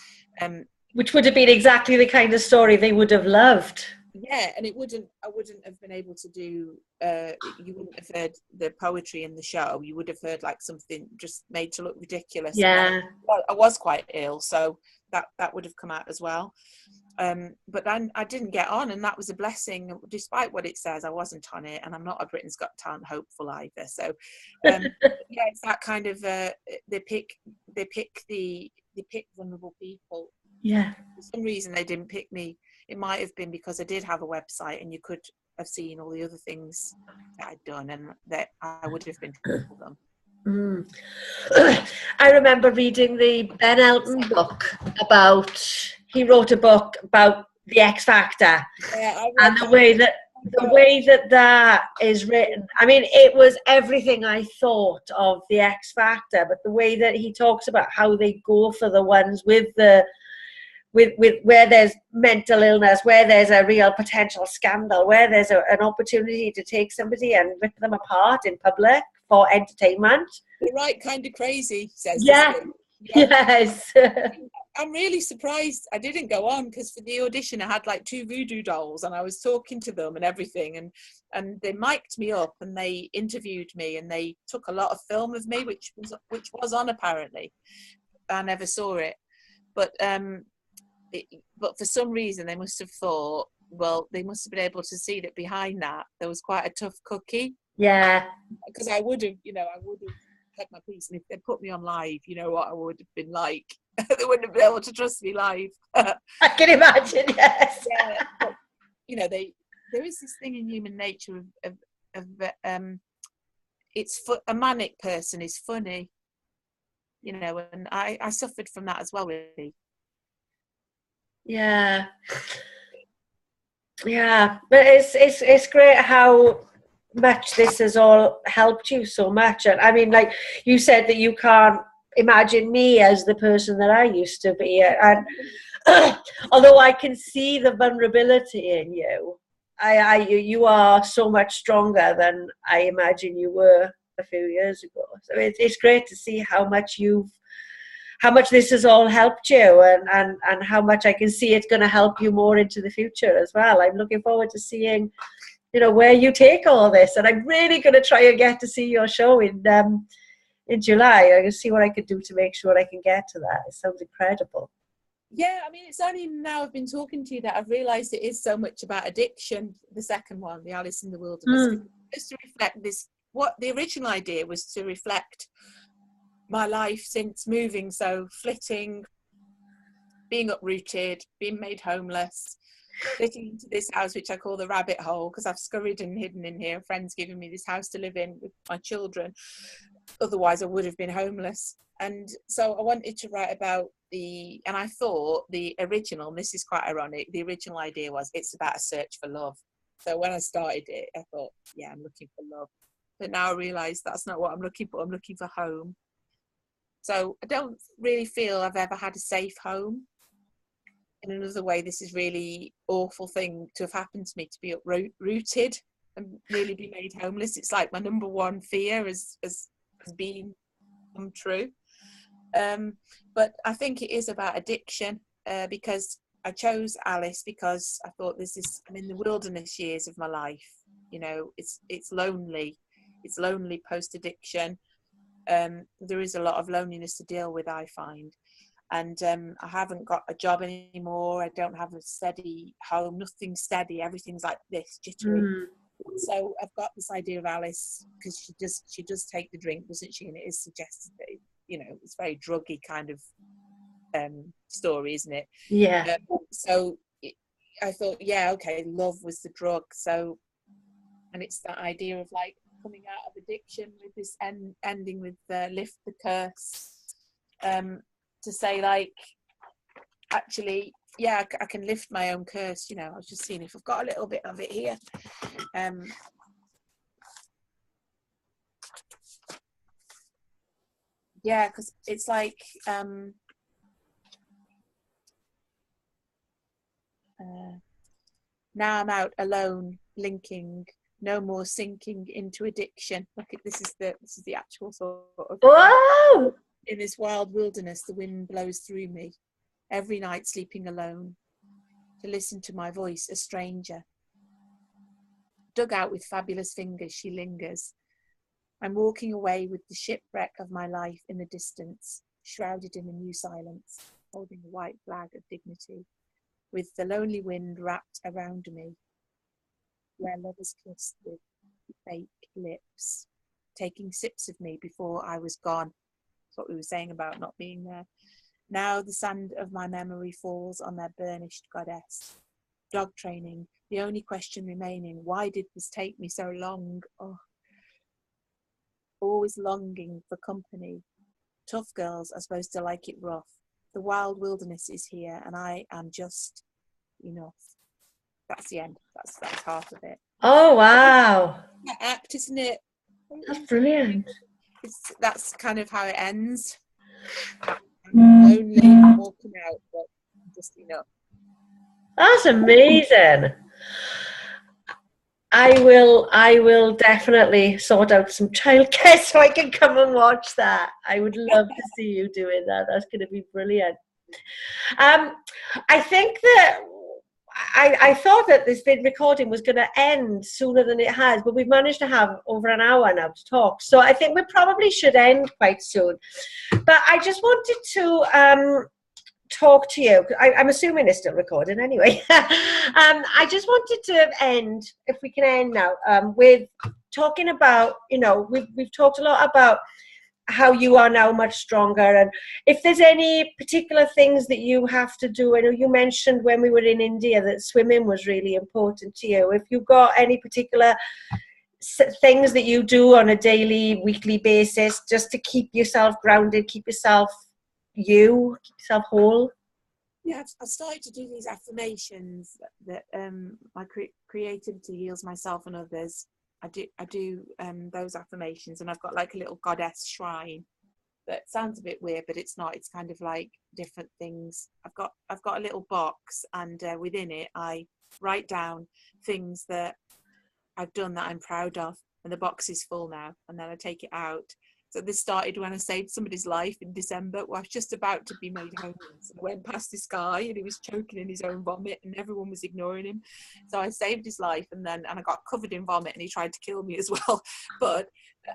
Which would have been exactly the kind of story they would have loved. Yeah, and I wouldn't have been able to do, you wouldn't have heard the poetry in the show. You would have heard like something just made to look ridiculous. Yeah. I was quite ill, so that would have come out as well. But then I didn't get on, and that was a blessing. Despite what it says, I wasn't on it, and I'm not a Britain's Got Talent hopeful either. So, yeah, it's that kind of, they pick vulnerable people. Yeah. For some reason, they didn't pick me. It might have been because I did have a website, and you could have seen all the other things that I'd done, and that I would have been for them. I remember reading the Ben Elton book he wrote a book about the X Factor, and the way that is written. I mean, it was everything I thought of the X Factor, but the way that he talks about how they go for the ones with where there's mental illness, where there's a real potential scandal, where there's an opportunity to take somebody and rip them apart in public for entertainment. The right kind of crazy, says yeah. Yes. I'm really surprised I didn't go on, because for the audition I had like 2 voodoo dolls, and I was talking to them and everything, and they mic'd me up and they interviewed me, and they took a lot of film of me, which was on apparently. I never saw it, but for some reason they must have thought, well, they must have been able to see that behind that there was quite a tough cookie. Yeah. Because I would have had my piece, and if they put me on live, you know what I would have been like. They wouldn't have been able to trust me live. I can imagine, yes. Yeah, but, you know, there is this thing in human nature of a manic person is funny, you know, and I suffered from that as well, really. Yeah, but it's great how much this has all helped you so much. And I mean, like you said, that you can't imagine me as the person that I used to be, and although I can see the vulnerability in you, you are so much stronger than I imagine you were a few years ago. So it's great to see how much this has all helped you, and how much I can see it's going to help you more into the future as well. I'm looking forward to seeing, you know, where you take all this, and I'm really going to try and get to see your show in July. I can see what I can do to make sure I can get to that. It sounds incredible. Yeah, I mean, it's only now I've been talking to you that I've realised it is so much about addiction. The second one, the Alice in the Wilderness, just to reflect this. What the original idea was to reflect my life since moving, so flitting, being uprooted, being made homeless, flitting into this house which I call the rabbit hole, because I've scurried and hidden in here. Friends giving me this house to live in with my children, otherwise I would have been homeless. And so I wanted to write about and I thought the original, and this is quite ironic, the original idea was it's about a search for love. So when I started it, I thought, yeah, I'm looking for love, but now I realise that's not what I'm looking for. I'm looking for home. So I don't really feel I've ever had a safe home. In another way, this is really awful thing to have happened to me, to be uprooted and really be made homeless. It's like my number one fear has been come true. But I think it is about addiction, because I chose Alice because I thought I'm in the wilderness years of my life. You know, it's lonely. It's lonely post-addiction. There is a lot of loneliness to deal with, I find, and I haven't got a job anymore. I don't have a steady home, nothing steady, everything's like this, jittery. So I've got this idea of Alice, because she does take the drink, doesn't she, and it is suggested that, you know, it's very druggy kind of story, isn't it? So I thought, yeah, okay, love was the drug. So And it's that idea of like coming out of addiction with this ending with lift the curse, to say like, actually, yeah, I can lift my own curse. You know, I was just seeing if I've got a little bit of it here. Yeah, because it's like now I'm out alone, blinking, no more sinking into addiction. Look at this is the actual sort of. Whoa! In this wild wilderness, the wind blows through me. Every night sleeping alone, to listen to my voice, a stranger. Dug out with fabulous fingers, she lingers. I'm walking away with the shipwreck of my life in the distance, shrouded in a new silence, holding a white flag of dignity, with the lonely wind wrapped around me, where lovers kissed with fake lips, taking sips of me before I was gone. That's what we were saying about not being there. Now the sand of my memory falls on their burnished goddess. Dog training, the only question remaining. Why did this take me so long? Oh, always longing for company. Tough girls are supposed to like it rough. The wild wilderness is here, and I am just enough. That's the end. That's half of it. Oh, wow. That act, isn't it? That's brilliant. That's kind of how it ends. I'm lonely, I'm walking out, but just enough. That's amazing. I will definitely sort out some childcare so I can come and watch that. I would love to see you doing that. That's going to be brilliant. I think that I thought that this recording was going to end sooner than it has, but we've managed to have over an hour now to talk. So I think we probably should end quite soon. But I just wanted to talk to you. I'm assuming it's still recording anyway. I just wanted to end, if we can end now, with talking about, you know, we've talked a lot about how you are now much stronger, and if there's any particular things that you have to do. I know you mentioned when we were in India that swimming was really important to you. If you've got any particular things that you do on a daily, weekly basis just to keep yourself grounded, keep yourself whole. Yeah, I've started to do these affirmations that my creativity heals myself and others. I do those affirmations, and I've got like a little goddess shrine. That sounds a bit weird, but it's not. It's kind of like different things. I've got a little box, and within it I write down things that I've done that I'm proud of, and the box is full now, and then I take it out. So this started when I saved somebody's life in December. Well, I was just about to be made homeless. I went past this guy and he was choking in his own vomit and everyone was ignoring him. So I saved his life, and I got covered in vomit and he tried to kill me as well. But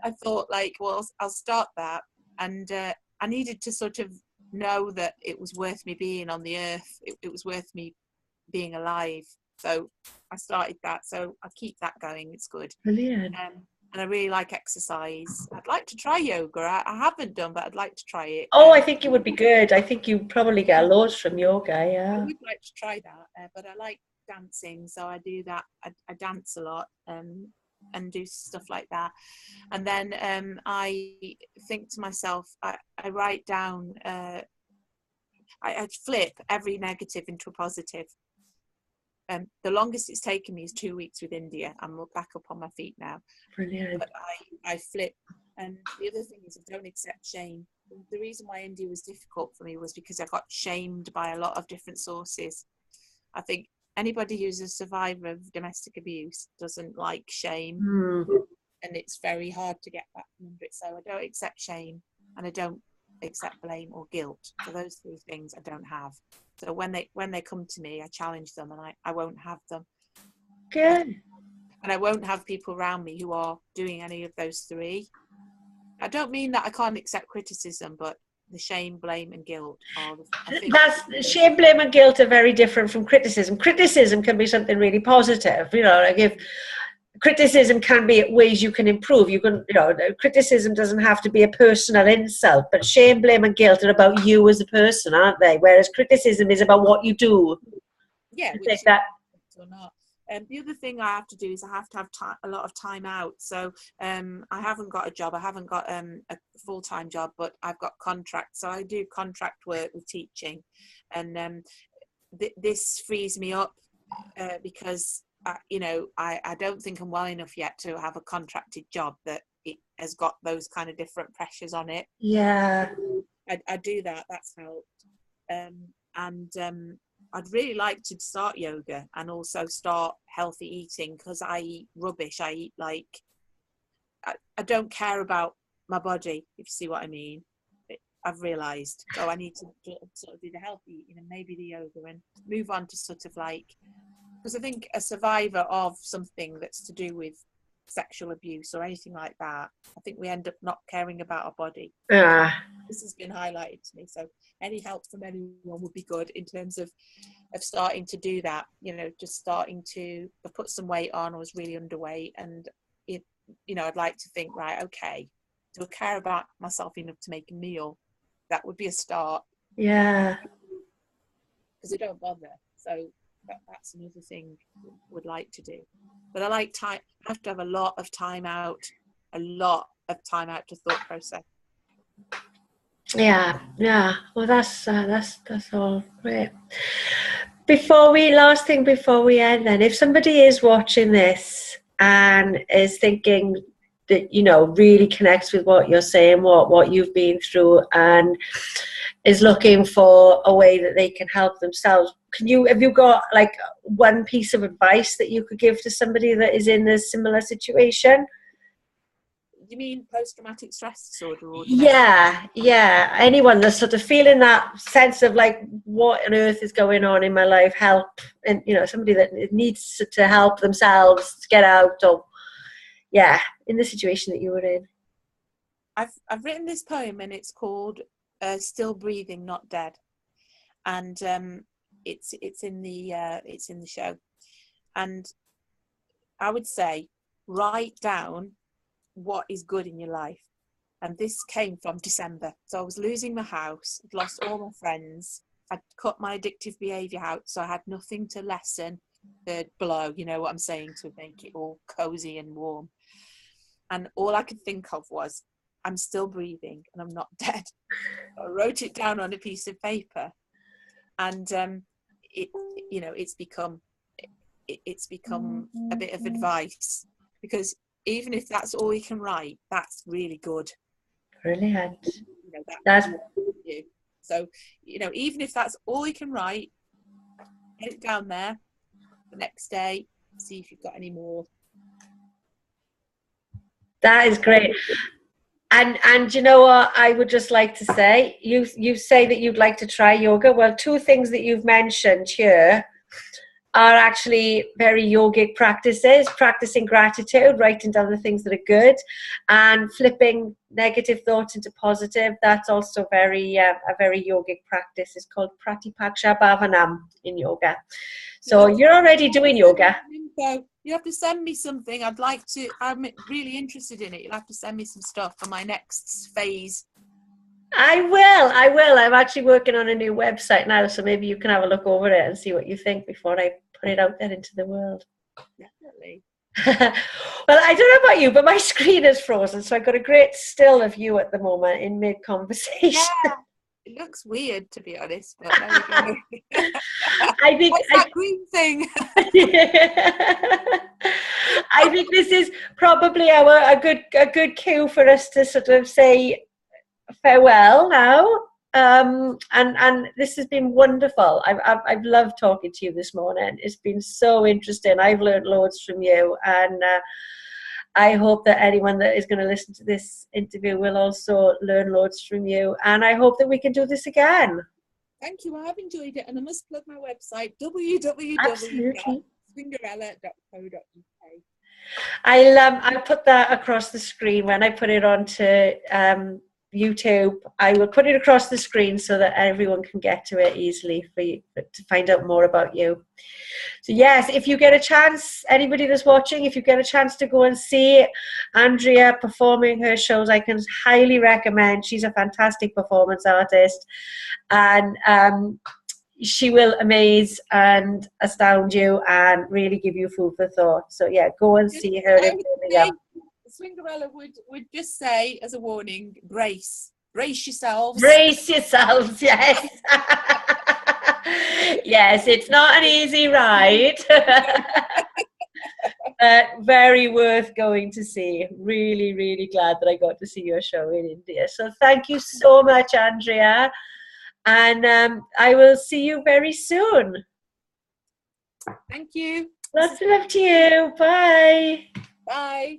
I thought, like, well, I'll start that. And I needed to sort of know that it was worth me being on the earth. It was worth me being alive. So I started that. So I keep that going. It's good. Brilliant. And I really like exercise. I'd like to try yoga. I haven't done, but I'd like to try it. Oh, I think it would be good. I think you probably get loads from yoga, yeah. I would like to try that, but I like dancing, so I do that. I dance a lot and do stuff like that. And then I think to myself, I write down, I flip every negative into a positive. The longest it's taken me is 2 weeks with India. I'm back up on my feet now. Brilliant. But I flip. And the other thing is I don't accept shame. The reason why India was difficult for me was because I got shamed by a lot of different sources. I think anybody who's a survivor of domestic abuse doesn't like shame. And it's very hard to get back from under it. So I don't accept shame, and I don't accept blame or guilt. So those three things I don't have. So when they come to me, I challenge them, and I won't have them. Good. And I won't have people around me who are doing any of those three. I don't mean that I can't accept criticism, but the shame, blame, and guilt are. That's shame, blame, and guilt are very different from criticism. Criticism can be something really positive. You know, like if criticism can be ways you can improve. You can, you know, criticism doesn't have to be a personal insult, but shame, blame, and guilt are about you as a person, aren't they? Whereas criticism is about what you do. Yeah, which that or not. The other thing I have to do is I have to have a lot of time out. So I haven't got a job. I haven't got a full-time job, but I've got contracts. So I do contract work with teaching, and this frees me up because I don't think I'm well enough yet to have a contracted job that it has got those kind of different pressures on it. Yeah. I do that. That's helped. I'd really like to start yoga and also start healthy eating, because I eat rubbish. I eat like, I don't care about my body, if you see what I mean. I've realised. So I need to sort of do the healthy eating and maybe the yoga and move on to sort of like, because I think a survivor of something that's to do with sexual abuse or anything like that, I think we end up not caring about our body. This has been highlighted to me, so any help from anyone would be good in terms of starting to do that, just starting to put some weight on. I was really underweight, and I'd like to think, right, okay, do I care about myself enough to make a meal? That would be a start. Yeah, because I don't bother, so that's another thing I would like to do. But I like time. I have to have a lot of time out to thought process. Yeah. Well, that's all great. Before we end, then, if somebody is watching this and is thinking that really connects with what you're saying, what you've been through, and is looking for a way that they can help themselves, have you got like one piece of advice that you could give to somebody that is in a similar situation? You mean post-traumatic stress disorder? Or yeah, anyone that's sort of feeling that sense of like, what on earth is going on in my life, help, and somebody that needs to help themselves to get out, or in the situation that you were in. I've written this poem, and it's called Still Breathing, Not Dead, and it's in the show. And I would say, write down what is good in your life. And this came from December. So I was losing my house, I'd lost all my friends, I'd cut my addictive behaviour out, so I had nothing to lessen the blow, you know what I'm saying, to make it all cosy and warm. And all I could think of was, I'm still breathing and I'm not dead. I wrote it down on a piece of paper, and it's become a bit of advice, because even if that's all you can write, that's really good. Brilliant. That's you. So even if that's all you can write, get it down there. The next day, see if you've got any more. That is great. And you know what I would just like to say, you say that you'd like to try yoga. Well, two things that you've mentioned here are actually very yogic practices: practicing gratitude, writing down the things that are good, and flipping negative thoughts into positive. That's also a very yogic practice. It's called Pratipaksha Bhavanam in yoga. So you're already doing yoga. You have to send me something. I'm really interested in it. You'll have to send me some stuff for my next phase. I will. I'm actually working on a new website now, so maybe you can have a look over it and see what you think before I put it out there into the world. Definitely. Well, I don't know about you, but my screen is frozen, so I've got a great still of you at the moment in mid-conversation. Yeah, it looks weird, to be honest, but there we go. I think what's that green thing? I think this is probably a good cue for us to sort of say farewell now, and this has been wonderful. I've loved talking to you this morning. It's been so interesting. I've learned loads from you, and I hope that anyone that is going to listen to this interview will also learn loads from you, and I hope that we can do this again. Thank you. I've enjoyed it, and I must plug my website, www.swingerella.co.uk. I'll put that across the screen when I put it onto YouTube. I will put it across the screen so that everyone can get to it easily for you to find out more about you. So yes, if you get a chance, anybody that's watching, if you get a chance to go and see Andrea performing her shows, I can highly recommend. She's a fantastic performance artist, and she will amaze and astound you and really give you food for thought. So yeah, go and see her in Birmingham. Swingerella would just say as a warning, brace yourselves. Brace yourselves, yes. Yes, it's not an easy ride. Very worth going to see. Really, really glad that I got to see your show in India. So thank you so much, Andrea. And I will see you very soon. Thank you. Lots of love to you. Bye. Bye.